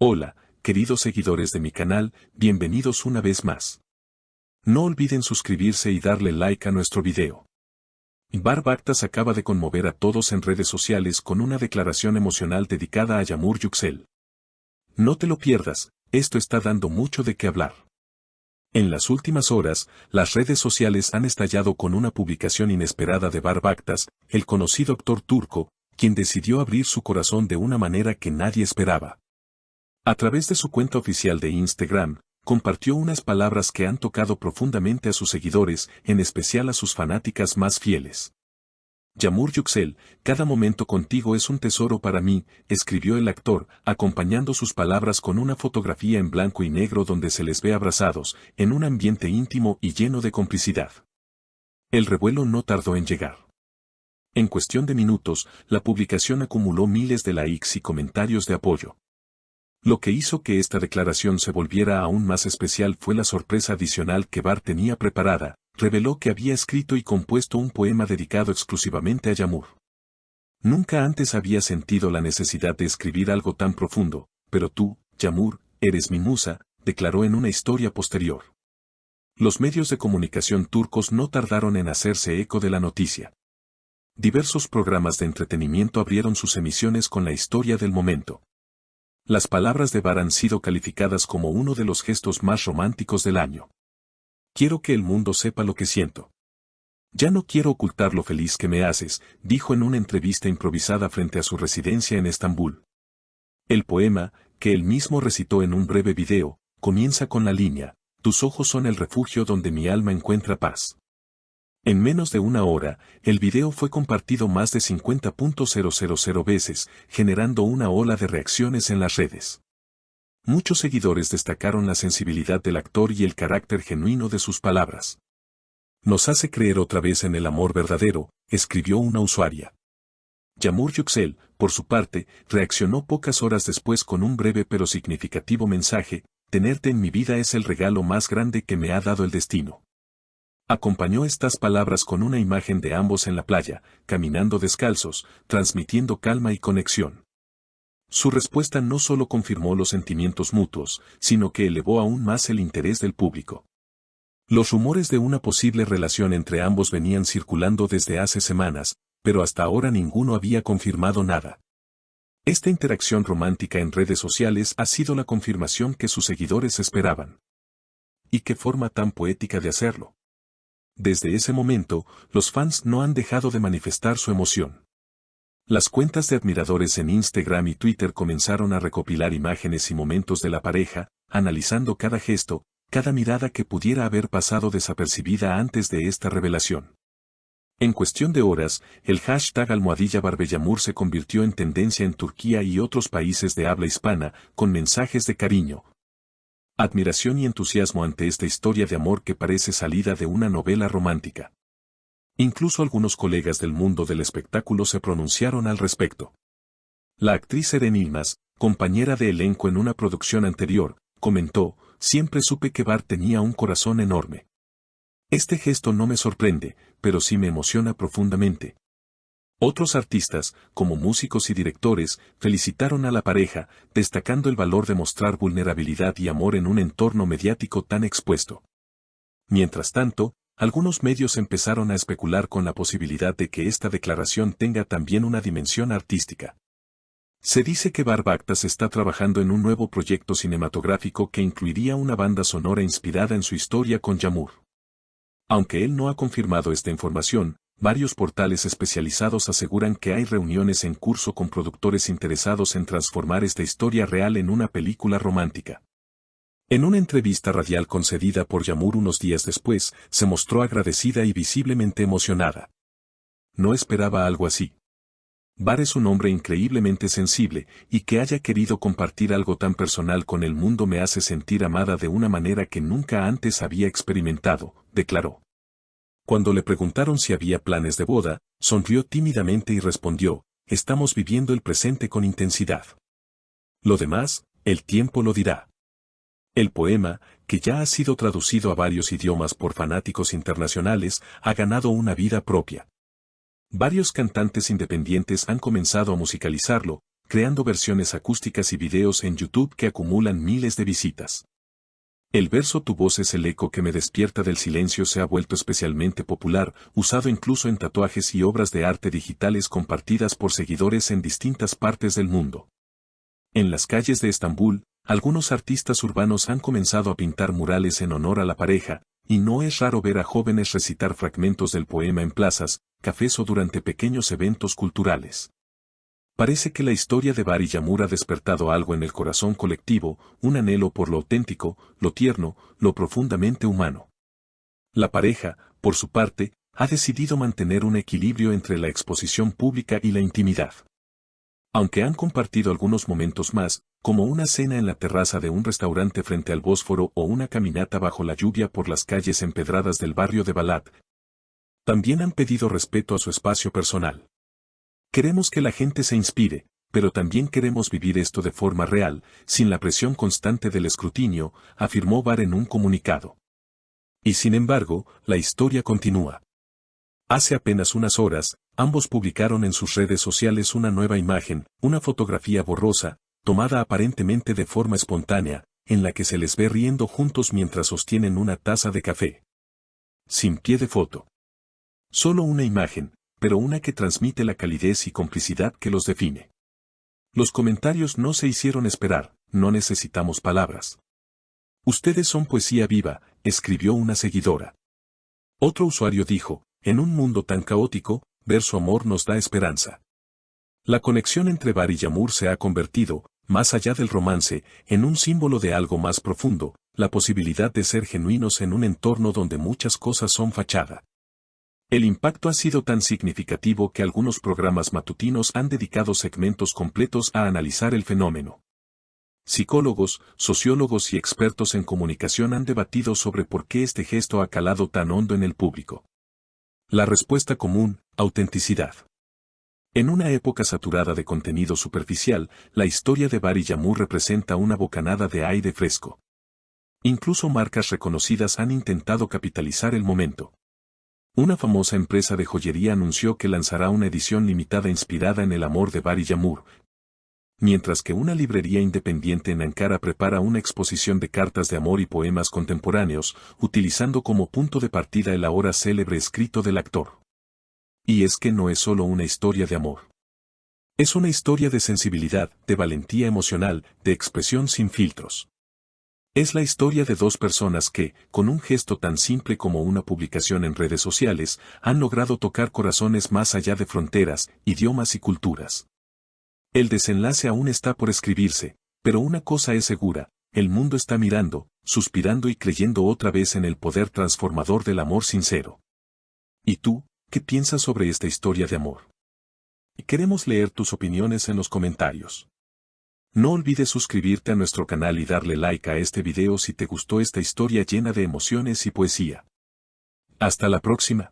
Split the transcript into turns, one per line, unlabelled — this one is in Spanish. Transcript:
Hola, queridos seguidores de mi canal, bienvenidos una vez más. No olviden suscribirse y darle like a nuestro video. Barbactas acaba de conmover a todos en redes sociales con una declaración emocional dedicada a Yamur Yüksel. No te lo pierdas, esto está dando mucho de qué hablar. En las últimas horas, las redes sociales han estallado con una publicación inesperada de Barbactas, el conocido actor turco, quien decidió abrir su corazón de una manera que nadie esperaba. A través de su cuenta oficial de Instagram, compartió unas palabras que han tocado profundamente a sus seguidores, en especial a sus fanáticas más fieles. Yamur Yüksel, cada momento contigo es un tesoro para mí, escribió el actor, acompañando sus palabras con una fotografía en blanco y negro donde se les ve abrazados, en un ambiente íntimo y lleno de complicidad. El revuelo no tardó en llegar. En cuestión de minutos, la publicación acumuló miles de likes y comentarios de apoyo. Lo que hizo que esta declaración se volviera aún más especial fue la sorpresa adicional que Bar tenía preparada. Reveló que había escrito y compuesto un poema dedicado exclusivamente a Yamur. Nunca antes había sentido la necesidad de escribir algo tan profundo, pero tú, Yamur, eres mi musa, declaró en una historia posterior. Los medios de comunicación turcos no tardaron en hacerse eco de la noticia. Diversos programas de entretenimiento abrieron sus emisiones con la historia del momento. Las palabras de Bar han sido calificadas como uno de los gestos más románticos del año. Quiero que el mundo sepa lo que siento. Ya no quiero ocultar lo feliz que me haces, dijo en una entrevista improvisada frente a su residencia en Estambul. El poema, que él mismo recitó en un breve video, comienza con la línea: tus ojos son el refugio donde mi alma encuentra paz. En menos de una hora, el video fue compartido más de 50.000 veces, generando una ola de reacciones en las redes. Muchos seguidores destacaron la sensibilidad del actor y el carácter genuino de sus palabras. Nos hace creer otra vez en el amor verdadero, escribió una usuaria. Yamur Yüksel, por su parte, reaccionó pocas horas después con un breve pero significativo mensaje: tenerte en mi vida es el regalo más grande que me ha dado el destino. Acompañó estas palabras con una imagen de ambos en la playa, caminando descalzos, transmitiendo calma y conexión. Su respuesta no solo confirmó los sentimientos mutuos, sino que elevó aún más el interés del público. Los rumores de una posible relación entre ambos venían circulando desde hace semanas, pero hasta ahora ninguno había confirmado nada. Esta interacción romántica en redes sociales ha sido la confirmación que sus seguidores esperaban. ¿Y qué forma tan poética de hacerlo? Desde ese momento, los fans no han dejado de manifestar su emoción. Las cuentas de admiradores en Instagram y Twitter comenzaron a recopilar imágenes y momentos de la pareja, analizando cada gesto, cada mirada que pudiera haber pasado desapercibida antes de esta revelación. En cuestión de horas, el hashtag #BarbeYamur se convirtió en tendencia en Turquía y otros países de habla hispana, con mensajes de cariño, admiración y entusiasmo ante esta historia de amor que parece salida de una novela romántica. Incluso algunos colegas del mundo del espectáculo se pronunciaron al respecto. La actriz Eren Yılmaz, compañera de elenco en una producción anterior, comentó: siempre supe que Bar tenía un corazón enorme. Este gesto no me sorprende, pero sí me emociona profundamente. Otros artistas, como músicos y directores, felicitaron a la pareja, destacando el valor de mostrar vulnerabilidad y amor en un entorno mediático tan expuesto. Mientras tanto, algunos medios empezaron a especular con la posibilidad de que esta declaración tenga también una dimensión artística. Se dice que Barbactas está trabajando en un nuevo proyecto cinematográfico que incluiría una banda sonora inspirada en su historia con Yamur. Aunque él no ha confirmado esta información, varios portales especializados aseguran que hay reuniones en curso con productores interesados en transformar esta historia real en una película romántica. En una entrevista radial concedida por Yamur unos días después, se mostró agradecida y visiblemente emocionada. No esperaba algo así. Bar es un hombre increíblemente sensible, y que haya querido compartir algo tan personal con el mundo me hace sentir amada de una manera que nunca antes había experimentado, declaró. Cuando le preguntaron si había planes de boda, sonrió tímidamente y respondió: estamos viviendo el presente con intensidad. Lo demás, el tiempo lo dirá. El poema, que ya ha sido traducido a varios idiomas por fanáticos internacionales, ha ganado una vida propia. Varios cantantes independientes han comenzado a musicalizarlo, creando versiones acústicas y videos en YouTube que acumulan miles de visitas. El verso "Tu voz es el eco que me despierta del silencio" se ha vuelto especialmente popular, usado incluso en tatuajes y obras de arte digitales compartidas por seguidores en distintas partes del mundo. En las calles de Estambul, algunos artistas urbanos han comenzado a pintar murales en honor a la pareja, y no es raro ver a jóvenes recitar fragmentos del poema en plazas, cafés o durante pequeños eventos culturales. Parece que la historia de Bar y Yağmur ha despertado algo en el corazón colectivo, un anhelo por lo auténtico, lo tierno, lo profundamente humano. La pareja, por su parte, ha decidido mantener un equilibrio entre la exposición pública y la intimidad. Aunque han compartido algunos momentos más, como una cena en la terraza de un restaurante frente al Bósforo o una caminata bajo la lluvia por las calles empedradas del barrio de Balat, también han pedido respeto a su espacio personal. Queremos que la gente se inspire, pero también queremos vivir esto de forma real, sin la presión constante del escrutinio, afirmó Bar en un comunicado. Y sin embargo, la historia continúa. Hace apenas unas horas, ambos publicaron en sus redes sociales una nueva imagen, una fotografía borrosa, tomada aparentemente de forma espontánea, en la que se les ve riendo juntos mientras sostienen una taza de café. Sin pie de foto. Solo una imagen, pero una que transmite la calidez y complicidad que los define. Los comentarios no se hicieron esperar, no necesitamos palabras. Ustedes son poesía viva, escribió una seguidora. Otro usuario dijo, en un mundo tan caótico, ver su amor nos da esperanza. La conexión entre Bar y Yağmur se ha convertido, más allá del romance, en un símbolo de algo más profundo, la posibilidad de ser genuinos en un entorno donde muchas cosas son fachada. El impacto ha sido tan significativo que algunos programas matutinos han dedicado segmentos completos a analizar el fenómeno. Psicólogos, sociólogos y expertos en comunicación han debatido sobre por qué este gesto ha calado tan hondo en el público. La respuesta común: autenticidad. En una época saturada de contenido superficial, la historia de Bar y Yağmur representa una bocanada de aire fresco. Incluso marcas reconocidas han intentado capitalizar el momento. Una famosa empresa de joyería anunció que lanzará una edición limitada inspirada en el amor de Bar y Yağmur, mientras que una librería independiente en Ankara prepara una exposición de cartas de amor y poemas contemporáneos, utilizando como punto de partida el ahora célebre escrito del actor. Y es que no es solo una historia de amor. Es una historia de sensibilidad, de valentía emocional, de expresión sin filtros. Es la historia de dos personas que, con un gesto tan simple como una publicación en redes sociales, han logrado tocar corazones más allá de fronteras, idiomas y culturas. El desenlace aún está por escribirse, pero una cosa es segura: el mundo está mirando, suspirando y creyendo otra vez en el poder transformador del amor sincero. ¿Y tú, qué piensas sobre esta historia de amor? Queremos leer tus opiniones en los comentarios. No olvides suscribirte a nuestro canal y darle like a este video si te gustó esta historia llena de emociones y poesía. Hasta la próxima.